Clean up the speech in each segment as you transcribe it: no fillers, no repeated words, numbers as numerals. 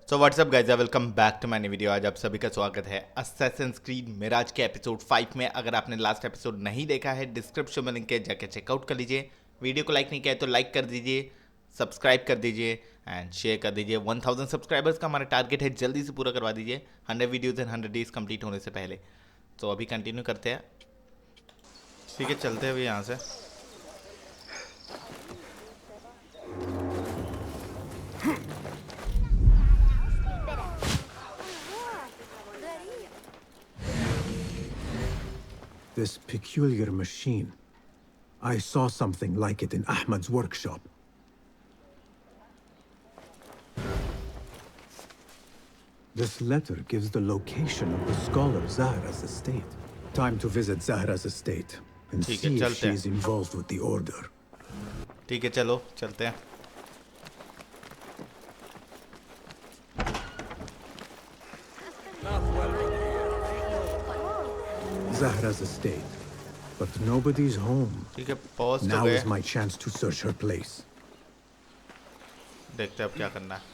So what's up guys, welcome back to my new video. आज आप सभी का स्वागत है असैसिन्स क्रीड मिराज के एपिसोड 5 में। अगर आपने लास्ट एपिसोड नहीं देखा है, डिस्क्रिप्शन में लिंक है, जाके चेकआउट कर लीजिए। वीडियो को लाइक नहीं किया है तो लाइक कर दीजिए, सब्सक्राइब कर दीजिए एंड शेयर कर दीजिए। 1000 सब्सक्राइबर्स का हमारा टारगेट है, जल्दी से पूरा करवा दीजिए 100 वीडियोज़ इन 100 डेज कंप्लीट होने से पहले। तो अभी कंटिन्यू करते हैं। ठीक है, चलते हैं अभी यहाँ से। This peculiar machine. I saw something like it in Ahmad's workshop. This letter gives the location of the scholar Zahra's estate. Time to visit Zahra's estate and see if she is involved with the order. ठीक है, चलो चलते हैं। Zahra's estate, but nobody's home. ठीक है, pause तो Now गए। is my chance to search her place. देखते हैं अब क्या करना है।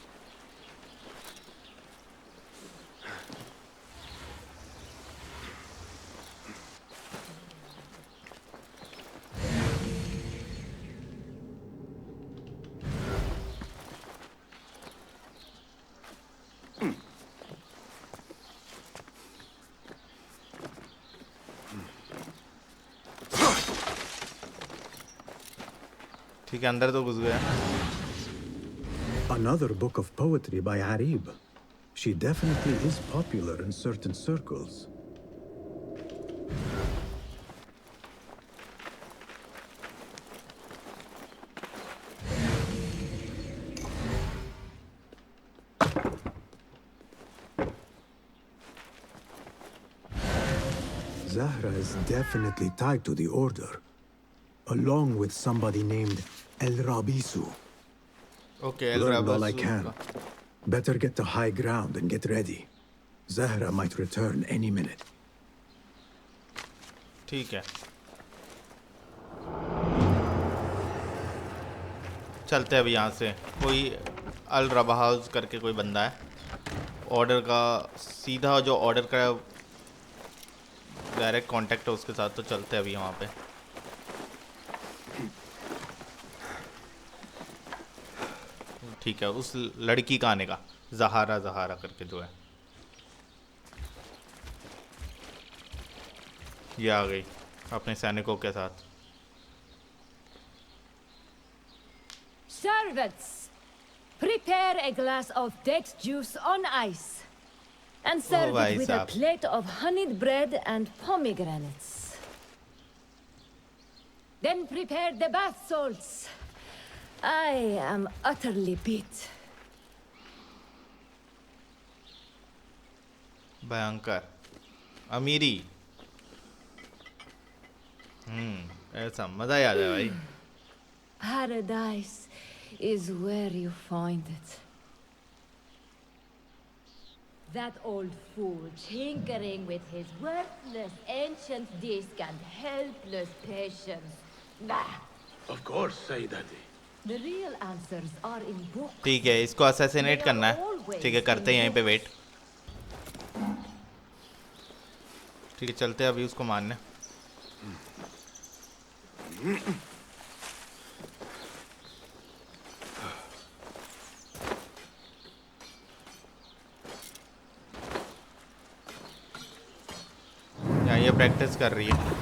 ठीक है, अंदर तो घुस गया। Another book of poetry by Arib. She definitely is popular in certain circles. Zahra is definitely tied to the order, along with somebody named El Rabisu. Okay, Learn all I can. Better get to high ground and get ready. Zahra might return any minute. ठीक है, चलते हैं अभी यहाँ से। कोई अल रबा house करके कोई बंदा है, ऑर्डर का सीधा जो ऑर्डर का डायरेक्ट कांटेक्ट है उसके साथ। तो चलते हैं अभी वहाँ पे। ठीक है, उस लड़की का आने का, जहारा जहारा करके जो है, ये आ गई अपने सैनिकों के साथ। Servants, prepare a glass of date juice on ice and serve it with a plate of honeyed bread and pomegranates. Then prepare the bath salts. I am utterly beat. भयंकर अमीरी। ऐसा मजा ही आ जाए भाई। Paradise is where you find it. That old fool tinkering with his worthless ancient disc and helpless patience. Bah. Of course, Sayyidati. The real answers are in books. ठीक है, इसको assassinate करना है। ठीक है, करते हैं यहीं पे वेट। ठीक है, चलते हैं अभी उसको मारने। यहाँ ये प्रैक्टिस कर रही है।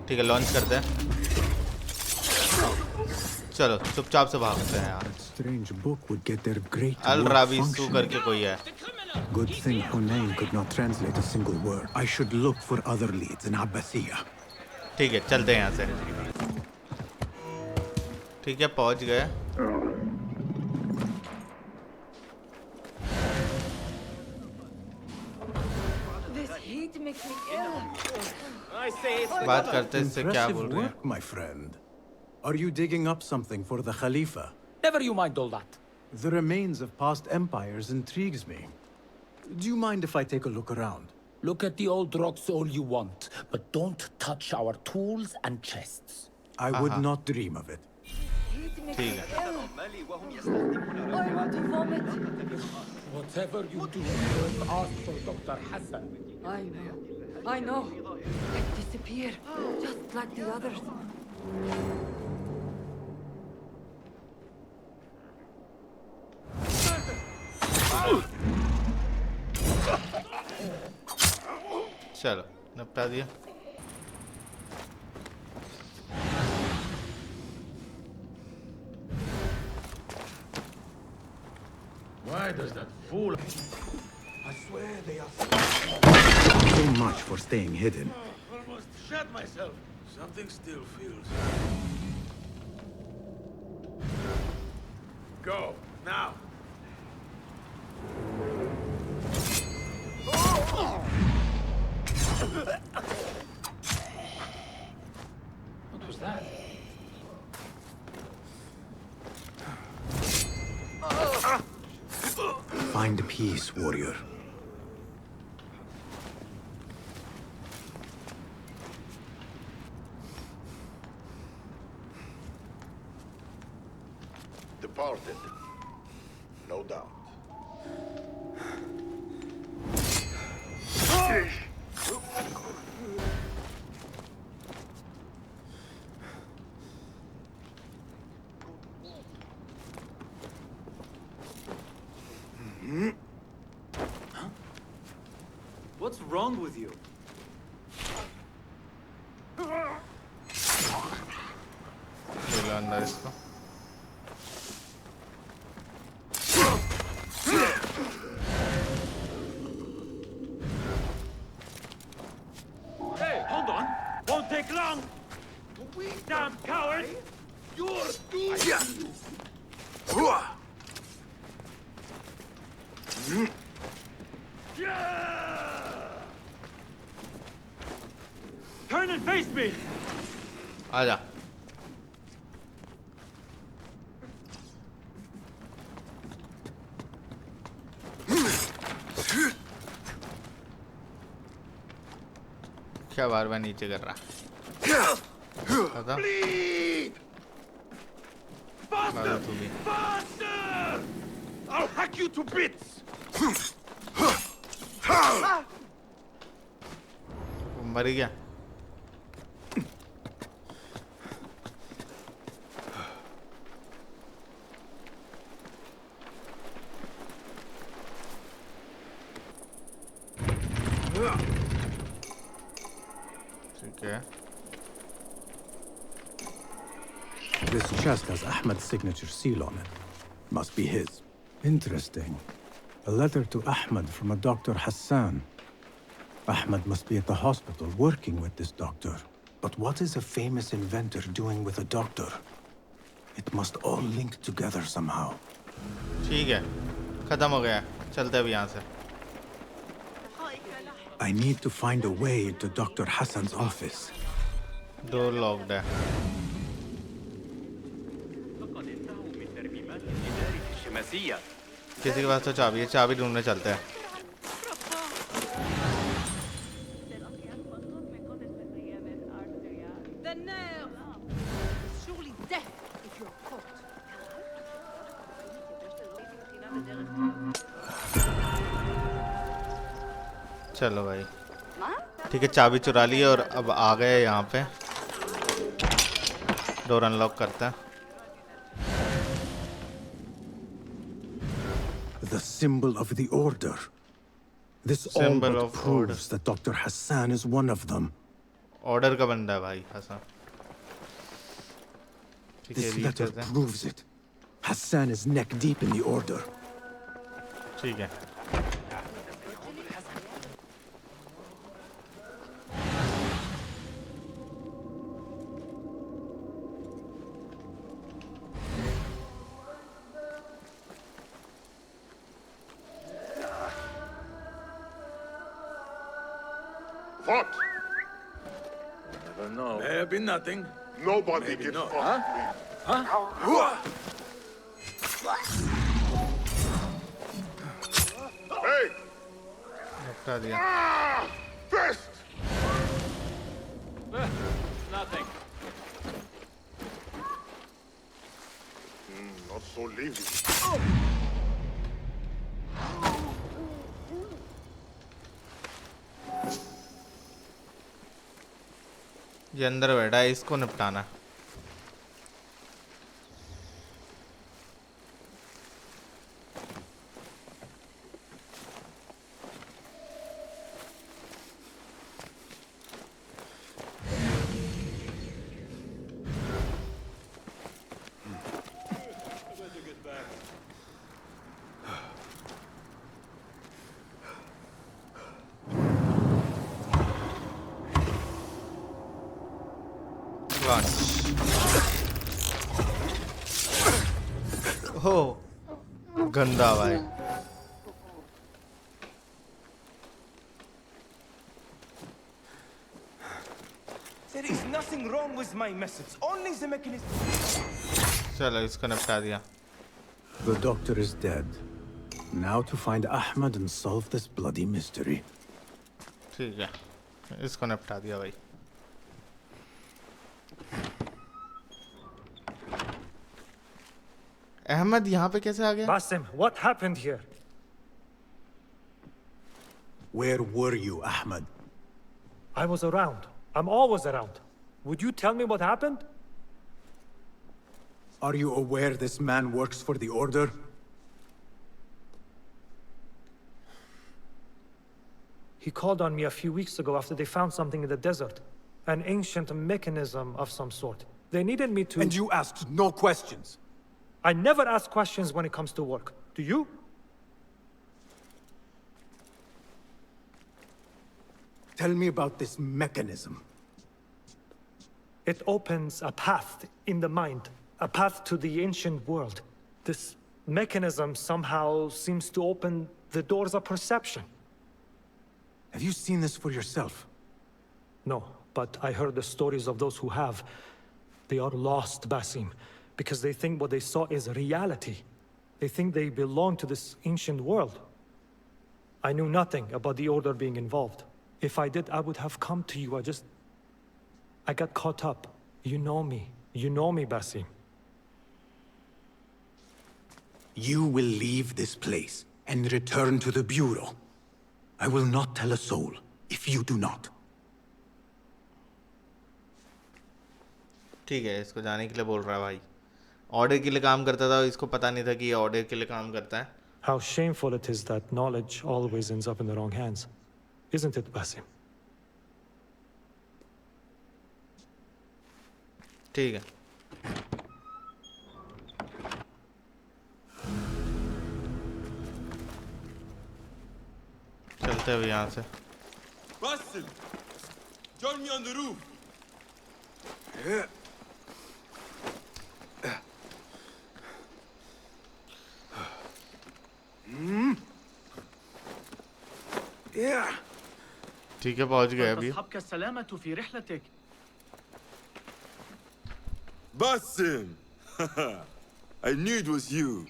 ठीक है, लॉन्च करते हैं। चलो चुपचाप से भागते हैं यार। Strange book would get their great Al work राबिसू functioning. करके कोई है। Good thing Hunayn could not translate a single word. I should look for other leads in Abbasiyah. ठीक है, चलते हैं यहाँ से। ठीक है, पहुँच गए। This heat makes me ill. बात करते इससे क्या बोल Impressive रहे हैं। work, my friend. Are you digging up something for the Khalifa? Never you mind all that. The remains of past empires intrigues me. Do you mind if I take a look around? Look at the old rocks all you want, but don't touch our tools and chests. I would not dream of it. ठीक है I want to vomit. Whatever you do, don't ask for Dr. Hassan. I know. I know. Disappear, just like the others. चलो निपटा दिया Why does that fool... I swear they are so much for staying hidden. Almost shot myself. Something still feels... Go, now. What was that? Find peace, warrior. Departed, no doubt. What's wrong with you? ले लो अंदर इसको Hey, hold on. Won't take long. Damn coward! You're doomed! Turn and face me! आजा क्या बार बार नीचे कर रहा पता Faster! तू भी Faster! I'll hack you to bits! मर गया ठीक है This chest has Ahmed's signature seal on it. Must be his. Interesting. A letter to Ahmed from a Dr. Hassan. Ahmed must be at the hospital working with this doctor. But what is a famous inventor doing with a doctor? It must all link together somehow. ठीक है खत्म हो गया चलते अब यहाँ से I need to find a way into Dr. Hassan's office. Door locked है किसी के पास तो चाबी है चाबी ढूंढने चलते हैं The nerve! Surely death if you're caught. चलो भाई ठीक है चाबी चुरा ली और अब आ गए यहाँ पे डोर अनलॉक करते हैं The symbol of the order. This all Symbol but of proves order. that Dr. Hassan is one of them. Order का बंदा है भाई हसन ठीक है This रीड letter करते हैं proves it. Hassan is neck deep in the order. ठीक है What? Never know. May have been nothing. Nobody Maybe can not. fuck me. Hey! निपटा दिया। Fist! Nothing. Not so lazy. ये अंदर बैठा है, इसको निपटाना। हो गंदा भाई। There is nothing wrong with my methods, only the mechanism. चलो इसको निपटा दिया। The doctor is dead. Now to find Ahmed and solve this bloody mystery. ठीक है, इसको निपटा दिया भाई। अहमद यहाँ पे कैसे आ गया? Basim, what happened here? Where were you, Ahmed? I was around. I'm always around. Would you tell me what happened? Are you aware this man works for the Order? He called on me a few weeks ago after they found something in the desert. An ancient mechanism of some sort. They needed me to... And you asked no questions? I never ask questions when it comes to work. Do you? Tell me about this mechanism. It opens a path in the mind. A path to the ancient world. This mechanism somehow seems to open the doors of perception. Have you seen this for yourself? No, but I heard the stories of those who have. They are lost, Basim, because they think what they saw is reality. They think they belong to this ancient world. I knew nothing about the Order being involved. If I did, I would have come to you. I got caught up. You know me. You know me, Basim. You will leave this place and return to the Bureau. I will not tell a soul if you do not. ठीक है, इसको जाने के लिए बोल रहा है भाई। ऑर्डर के लिए काम करता था, इसको पता नहीं था कि ये ऑर्डर के लिए काम करता है। How shameful it is that knowledge always ends up in the wrong hands. Isn't it, Basim? ठीक है। चलते हैं यहाँ से। Basim, join me on the roof. ठीक है, पहुँच गए अभी। تصحبك السلامة في رحلتك. Basim! I knew it was you.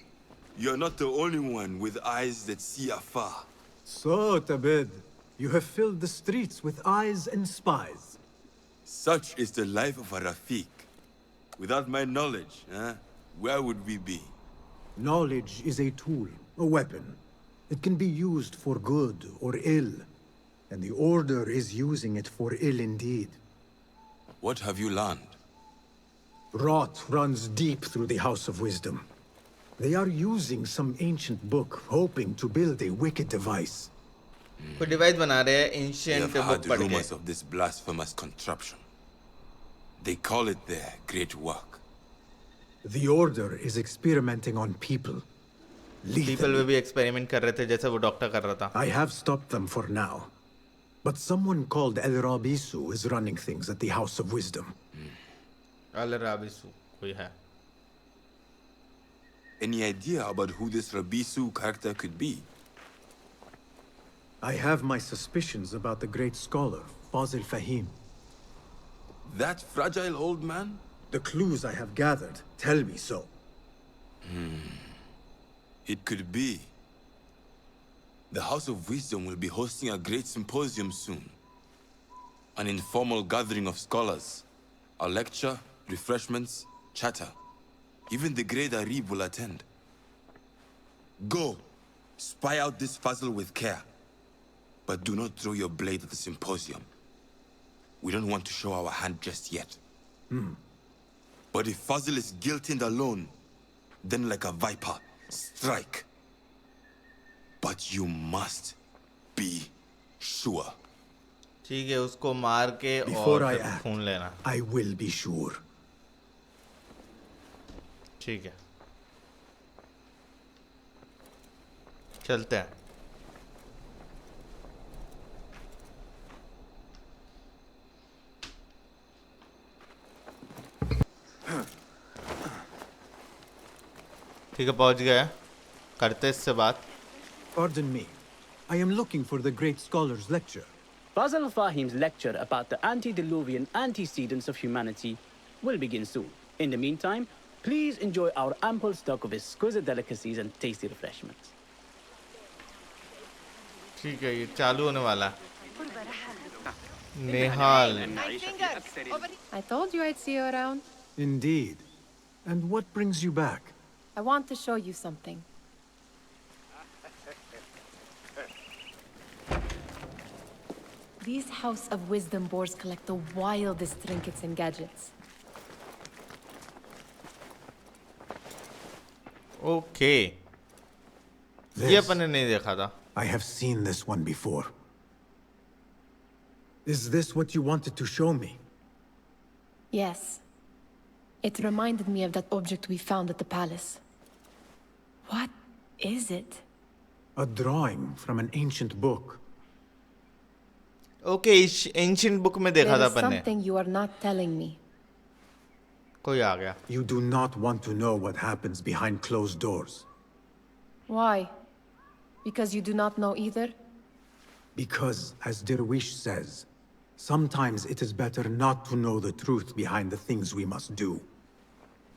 You're not the only one with eyes that see afar. So, Tabid, you have filled the streets with eyes and spies. Such is the life of a Rafiq. Without my knowledge, where would we be? Knowledge is a tool, a weapon. It can be used for good or ill. And the Order is using it for ill indeed. What have you learned? Rot runs deep through the House of Wisdom. They are using some ancient book, hoping to build a wicked device. कोई device बना रहे हैं We ancient have book heard पढ़ rumors के। of this blasphemous contraption. They call it their great work. The Order is experimenting on people. People Lethally. में भी experiment कर रहे थे जैसे वो डॉक्टर कर रहा था। I have stopped them for now. But someone called El Rabisu is running things at the House of Wisdom. अल राबिसु कोई है। Any idea about who this Rabisu character could be? I have my suspicions about the great scholar, Fazil Fahim. That fragile old man? The clues I have gathered tell me so. It could be. The House of Wisdom will be hosting a great symposium soon. An informal gathering of scholars. A lecture, refreshments, chatter. Even the great Arib will attend. Go, spy out this puzzle with care. But do not throw your blade at the symposium. We don't want to show our hand just yet. But if Fazil is guilty and alone, then like a viper, strike. But you must be sure. ठीक है, उसको मार के Before और I फिर act, खून लेना. I will be sure. ठीक है, चलते हैं. ठीक है, पहुंच गए. करते इससे बात. Pardon me. I am looking for the great scholar's lecture. Fazl Fahim's lecture about the antediluvian antecedents of humanity will begin soon. In the meantime, please enjoy our ample stock of exquisite delicacies and tasty refreshments. ठीक है, ये चालू होने वाला. Nehal. I told you I'd see you around. Indeed. And what brings you back? I want to show you something. These House of Wisdom boars collect the wildest trinkets and gadgets. Okay. ये अपन ने नहीं देखा था. I have seen this one before. Is this what you wanted to show me? Yes. It reminded me of that object we found at the palace. What is it? A drawing from an ancient book. Okay, इस ancient book में देखा था There is अपन ने. something you are not telling me. कोई आ गया. You do not want to know what happens behind closed doors. Why? Because you do not know either? Because, as Derwish says, sometimes it is better not to know the truth behind the things we must do.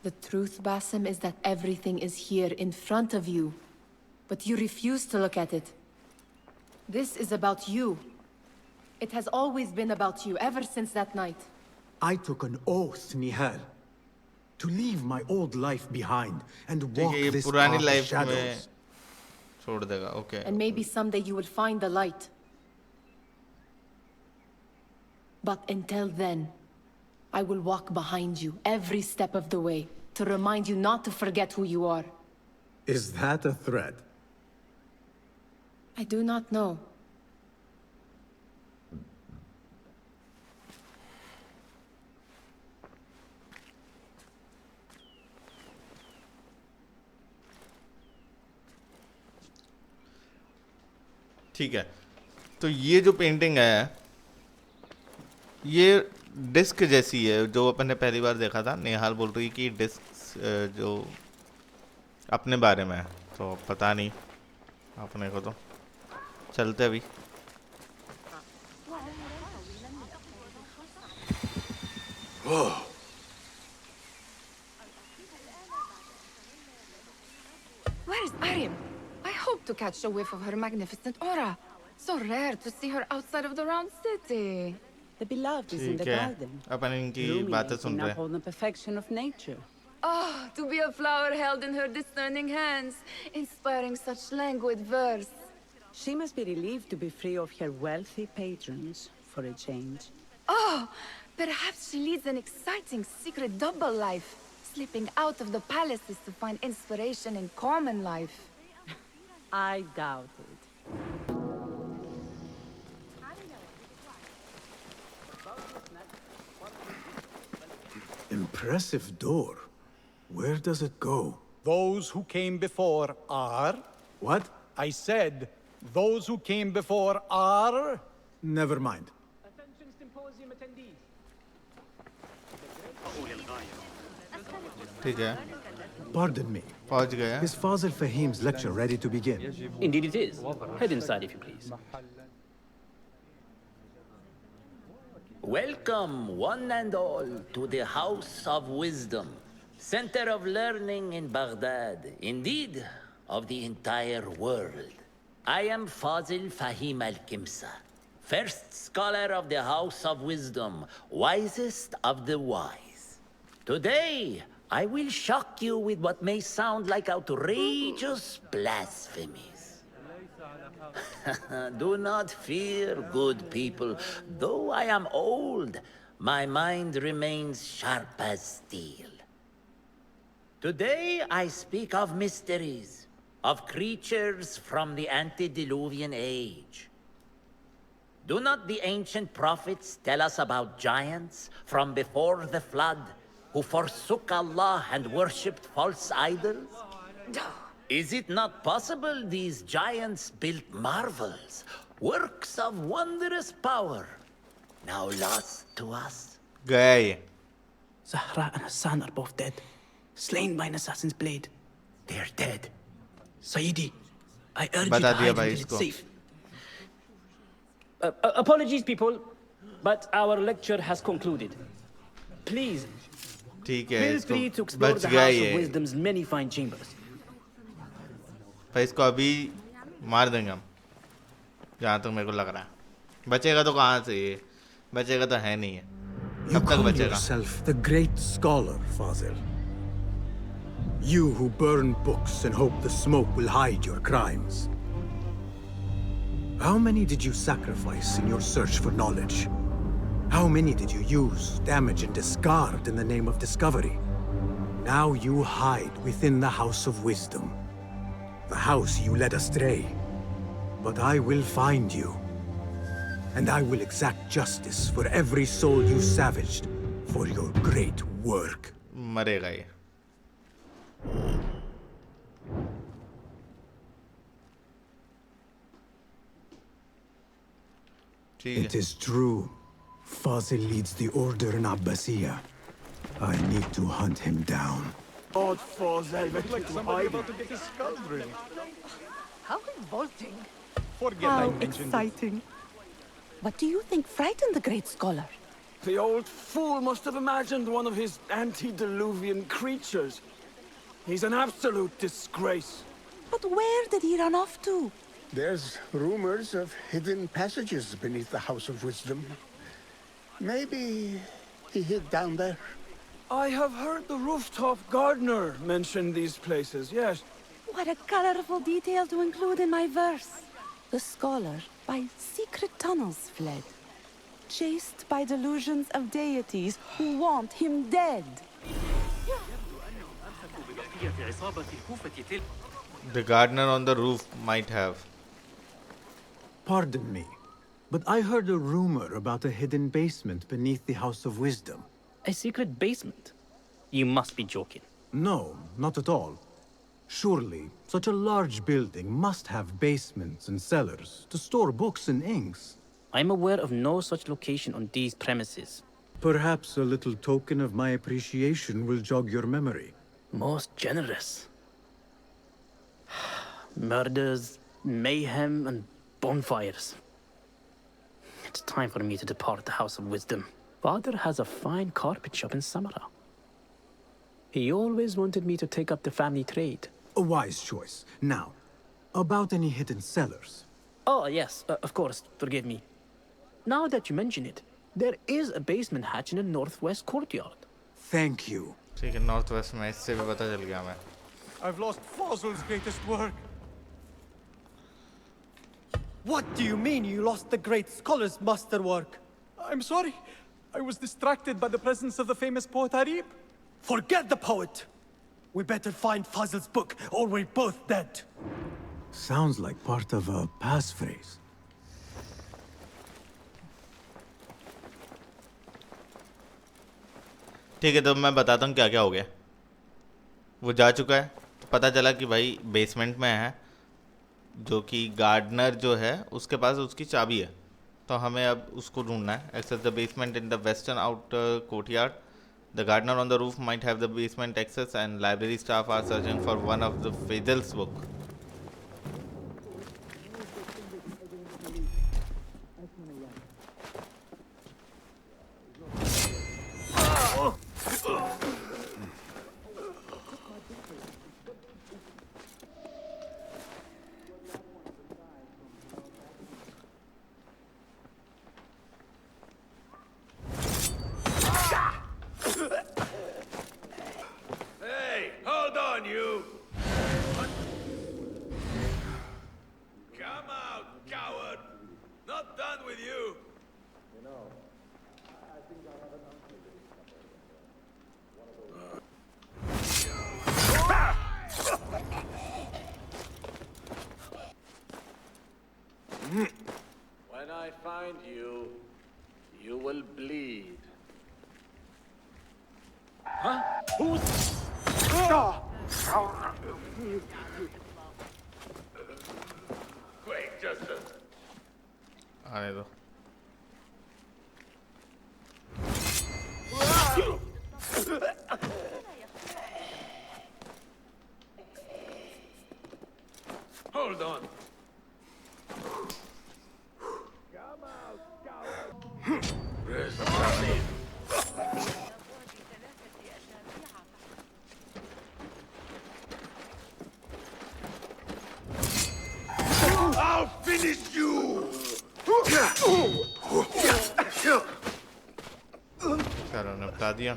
The truth, Basim, is that everything is here in front of you. But you refuse to look at it. This is about you. It has always been about you, ever since that night. I took an oath, Nihal, to leave my old life behind and walk ठीक है, ये this पुरानी path of life में shadows. छोड़ देगा. Okay. And maybe someday you will find the light. But until then, I will walk behind you every step of the way to remind you not to forget who you are. Is that a threat? I do not know. ठीक है, तो ये जो painting है ये disc जैसी है जो अपन ने पहली बार देखा था. नेहाल बोल रही कि डिस्क जो अपने बारे में है, तो पता नहीं अपने को. तो चलते अभी. Where is Arim? I hope to catch a whiff of her magnificent aura. So rare to see her outside of the round city. The beloved is in the ठीक है, garden. अपन इनकी बातें सुन रहे हैं. Upon the perfection of nature. Oh, to be a flower held in her discerning hands, inspiring such languid verse. She must be relieved to be free of her wealthy patrons, for a change. Oh, perhaps she leads an exciting secret double life, slipping out of the palaces to find inspiration in common life. I doubt it. Impressive door. Where does it go? Those who came before are... What? I said, those who came before are... Never mind. Attention symposium attendees. ठीक है, Pardon me. पहुंच गए. Is Fazil Fahim's lecture ready to begin? Indeed it is. Head inside if you please. Welcome, one and all, to the House of Wisdom, center of learning in Baghdad, indeed, of the entire world. I am Fazil Fahim al-Kimsa, first scholar of the House of Wisdom, wisest of the wise. Today, I will shock you with what may sound like outrageous blasphemies. Do not fear, good people. Though I am old, my mind remains sharp as steel. Today, I speak of mysteries, of creatures from the antediluvian age. Do not the ancient prophets tell us about giants from before the flood who forsook Allah and worshipped false idols? Is it not possible these giants built marvels, works of wondrous power, now lost to us? Zahra and Hassan are both dead, slain by an assassin's blade. They're dead. Sayyidi, I urge you to hide until it's safe. Apologies, people, but our lecture has concluded. Please, feel free to explore the House of Wisdom's many fine chambers. भाई इसको अभी मार देंगे हम, जहाँ तक मेरे को लग रहा है। बचेगा तो कहाँ से ये? बचेगा तो है नहीं है। कब तक बचेगा? Yourself the great scholar, Fazil. You who burn books and hope the smoke will hide your crimes. How many did you sacrifice in your search for knowledge? How many did you use, damage, and discard in the name of discovery? Now you hide within the House of Wisdom. The house you led astray. But I will find you. And I will exact justice for every soul you savaged for your great work. मरेगा ये। It is true. Fazil leads the order in Abbasiyah. I need to hunt him down. Odd Fazil, like somebody about to get his skull really. How revolting. How exciting. What do you think frightened the great scholar? The old fool must have imagined one of his antediluvian creatures. He's an absolute disgrace. But where did he run off to? There's rumors of hidden passages beneath the House of Wisdom. Maybe he hid down there. I have heard the rooftop gardener mention these places, yes. What a colorful detail to include in my verse. The scholar by secret tunnels fled, chased by delusions of deities who want him dead. The gardener on the roof might have. Pardon me, but I heard a rumor about a hidden basement beneath the House of Wisdom. A secret basement? You must be joking. No, not at all. Surely, such a large building must have basements and cellars to store books and inks. I'm aware of no such location on these premises. Perhaps a little token of my appreciation will jog your memory. Most generous. Murders, mayhem, and bonfires. It's time for me to depart the House of Wisdom. Father has a fine carpet shop in Samara. He always wanted me to take up the family trade. A wise choice. Now, about any hidden cellars. Oh, yes, of course, forgive me. Now that you mention it, there is a basement hatch in the northwest courtyard. Thank you. ठीक है, northwest में इससे भी पता चल गया मैं. I've lost Fazil's greatest work. What do you mean you lost the great scholar's masterwork? I'm sorry. I was distracted by the presence of the famous poet Arib. Forget the poet! We better find Fazil's book, or we're both dead. Sounds like part of a passphrase. ठीक है, तो मैं बताता हूँ क्या क्या हो गया. वो जा चुका है, तो पता चला कि भाई बेसमेंट में है, जो कि गार्डनर जो है उसके पास उसकी चाबी है, तो हमें अब उसको ढूंढना है. Access the basement in the western outer courtyard. The gardener on the roof might have the basement access, and library staff are searching for one of the Fazil's book. find you, you will bleed. Huh? Who's... Wait, just a... आने दो. Hold on. I'll finish you! चलो निपटा दिया.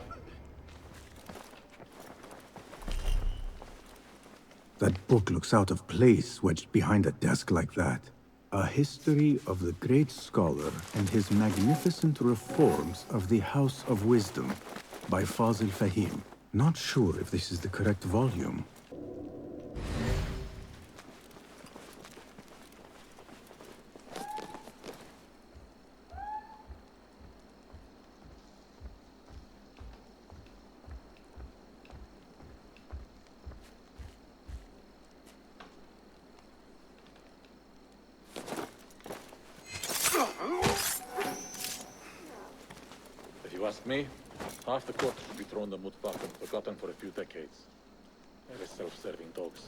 That book looks out of place wedged behind a desk like that. A history of the great scholar and his magnificent reforms of the House of Wisdom by Fazil Fahim. Not sure if this is the correct volume. If you ask me, half the court should be thrown the mud bucket and forgotten for a few decades. They're self-serving dogs.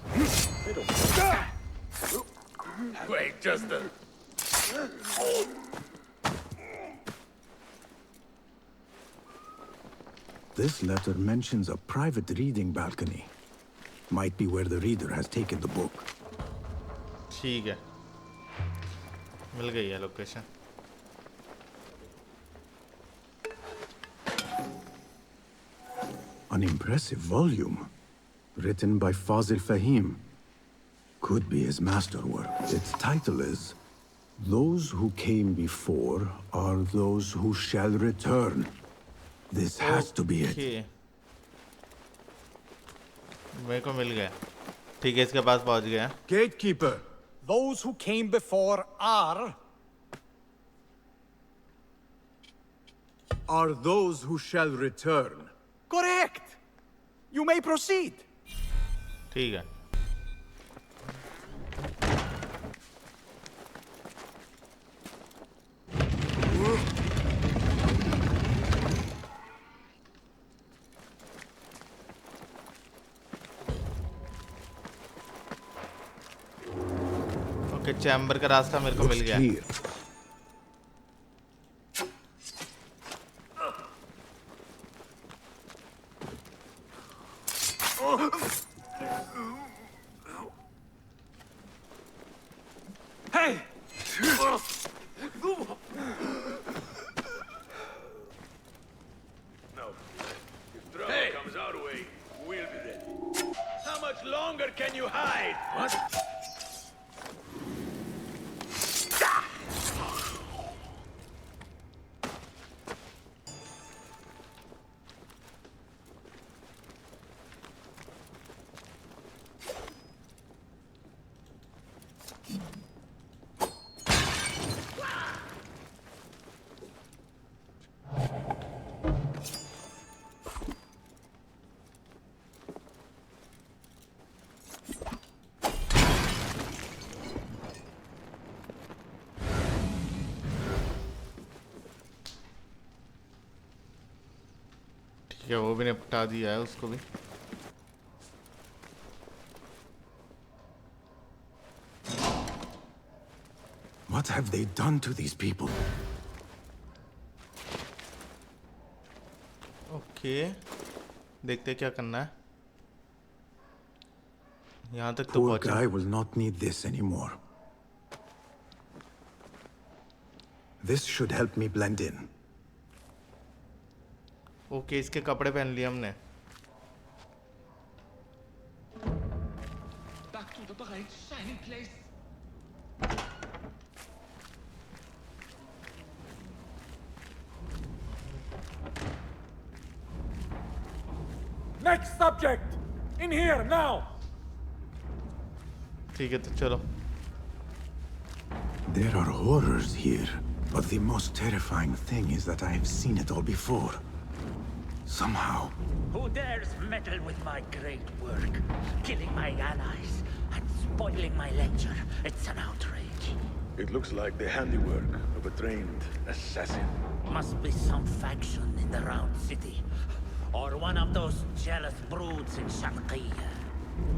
They don't... Wait, just a... This letter mentions a private reading balcony. Might be where the reader has taken the book. ठीक है. मिल गई है location. An impressive volume, written by Fazil Fahim. Could be his masterwork. Its title is, Those Who Came Before Are Those Who Shall Return. This has to be it. मेरे को मिल गया. ठीक है, इसके पास पहुंच गया. Gatekeeper, those who came before are those who shall return. Correct! You may proceed. ठीक है. ओके, चैम्बर का रास्ता मेरे को मिल गया. Hey! No. If trouble comes our way, we'll be ready. How much longer can you hide? What? ठीक है, वो भी निपटा दिया है उसको भी. What have they done to these people? Okay, देखते क्या करना है. यहाँ तक तो Poor पहुंचा. guy will not need this anymore. This should help me blend in. Okay, इसके कपड़े पहन लिए हमने. Back to the bright, shining place. Next subject! In here, now! ठीक है, तो चलो. There are horrors here. But the most terrifying thing is that I have seen it all before. Somehow. Who dares meddle with my great work? Killing my allies and spoiling my lecture. It's an outrage. It looks like the handiwork of a trained assassin. Must be some faction in the Round City. Or one of those jealous broods in Sharqiyya.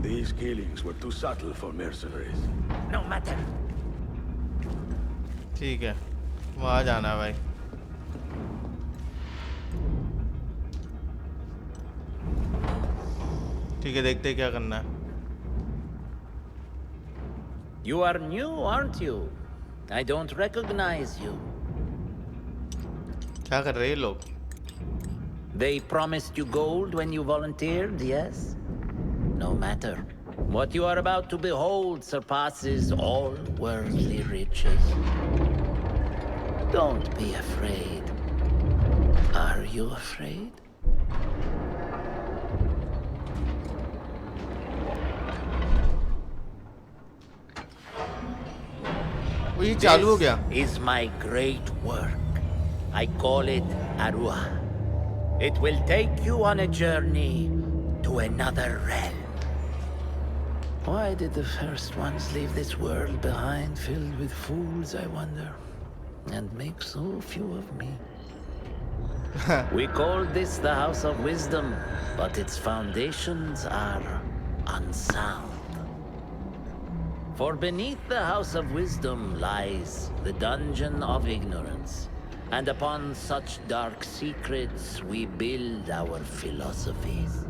These killings were too subtle for mercenaries. No matter. ठीक है, वहाँ जाना है भाई. ठीक है, देखते हैं क्या करना है. You are new, aren't you? I don't recognize you. क्या कर रहे हैं लोग? They promised you gold when you volunteered, yes? No matter. What you are about to behold surpasses all worldly riches. Don't be afraid. Are you afraid? ये चालू हो गया. This is my great work. I call it Arua. It will take you on a journey to another realm. Why did the first ones leave this world behind, filled with fools, I wonder, and make so few of me? We call this the House of Wisdom, but its foundations are unsound. For beneath the House of Wisdom lies the Dungeon of Ignorance, and upon such dark secrets we build our philosophies.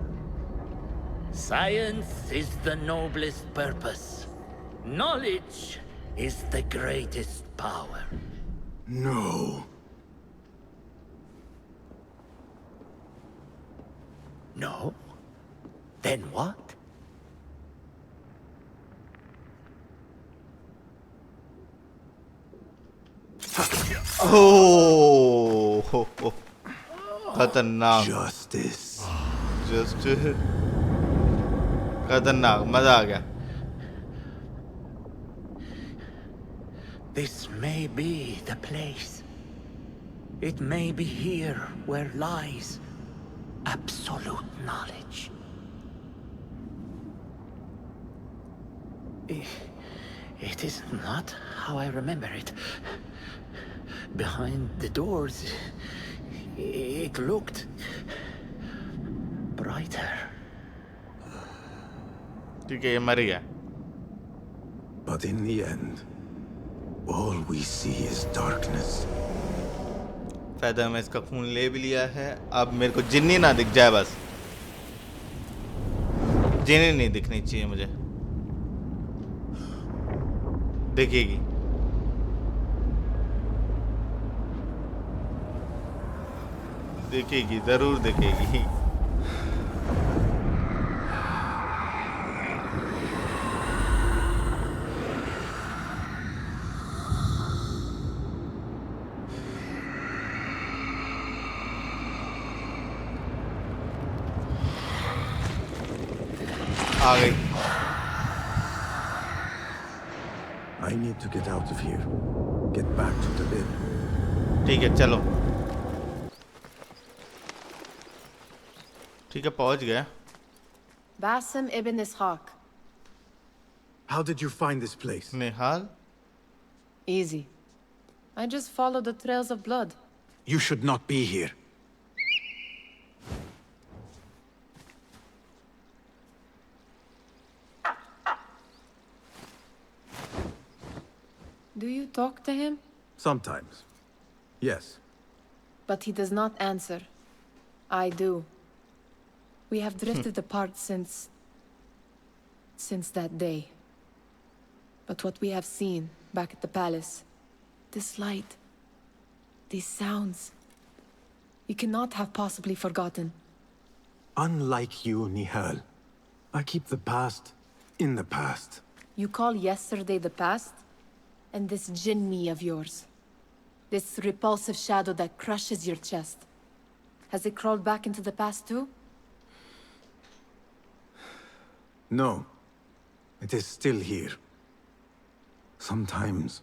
Science is the noblest purpose. Knowledge is the greatest power. No. No? Then what? Oh, खतरनाक. Justice. Justice. खतरनाक, मजा आ गया. This may be the place. It may be here where lies absolute knowledge. It is not how I remember it. Behind the doors, it looked brighter. ठीक है, ये मर गया. But in the end, all we see is darkness. फायदा मैं इसका खून ले भी लिया है. अब मेरे को जिन्नी ना दिख जाए बस. जिन्नी नहीं दिखनी चाहिए मुझे. दिखेगी. दिखेगी, जरूर दिखेगी. आ गई. I need to get out of here. Get back to the bed. ठीक है, चलो. ठीक है, पहुंच गया. Basim ibn Ishaq. How did you find this place? Nihal? Easy. I just followed the trails of blood. You should not be here. Do you talk to him? Sometimes. Yes. But he does not answer. I do. We have drifted apart since that day. But what we have seen back at the palace, this light, these sounds, you cannot have possibly forgotten. Unlike you, Nihal, I keep the past in the past. You call yesterday the past? And this jinni of yours, this repulsive shadow that crushes your chest, has it crawled back into the past too? No. It is still here. Sometimes,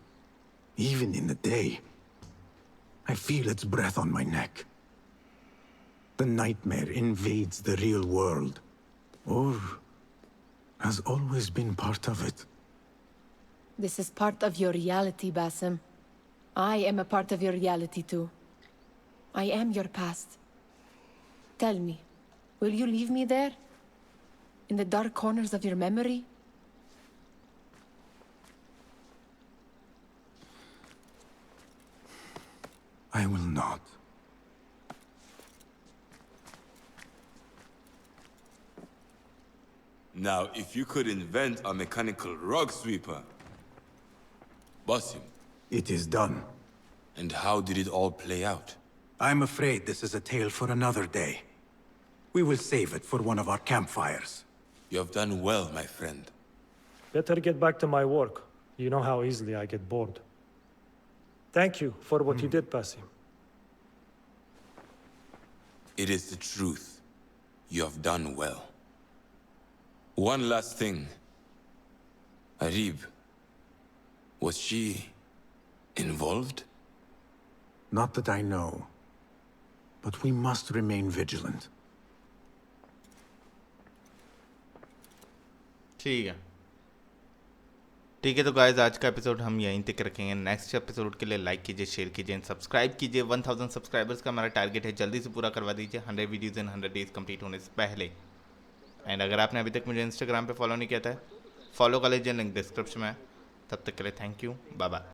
even in the day. I feel its breath on my neck. The nightmare invades the real world. Or has always been part of it. This is part of your reality, Basim. I am a part of your reality too. I am your past. Tell me, will you leave me there? In the dark corners of your memory? I will not. Now, if you could invent a mechanical rug sweeper. Basim. It is done. And how did it all play out? I'm afraid this is a tale for another day. We will save it for one of our campfires. You have done well, my friend. Better get back to my work. You know how easily I get bored. Thank you for what you did, Basim. It is the truth. You have done well. One last thing. Arib. Was she involved? Not that I know. But we must remain vigilant. ठीक है तो guys आज का episode हम यहीं तक रखेंगे। Next episode के लिए लाइक कीजिए, शेयर कीजिए, सब्सक्राइब कीजिए। 1000 सब्सक्राइबर्स का हमारा टारगेट है, जल्दी से पूरा करवा दीजिए 100 वीडियोज़ इन 100 डेज कंप्लीट होने से पहले। एंड अगर आपने अभी तक मुझे इंस्टाग्राम पे फॉलो नहीं किया था, फॉलो कर लीजिए, लिंक डिस्क्रिप्शन में है। तब तक के लिए थैंक यू, बाय बाय।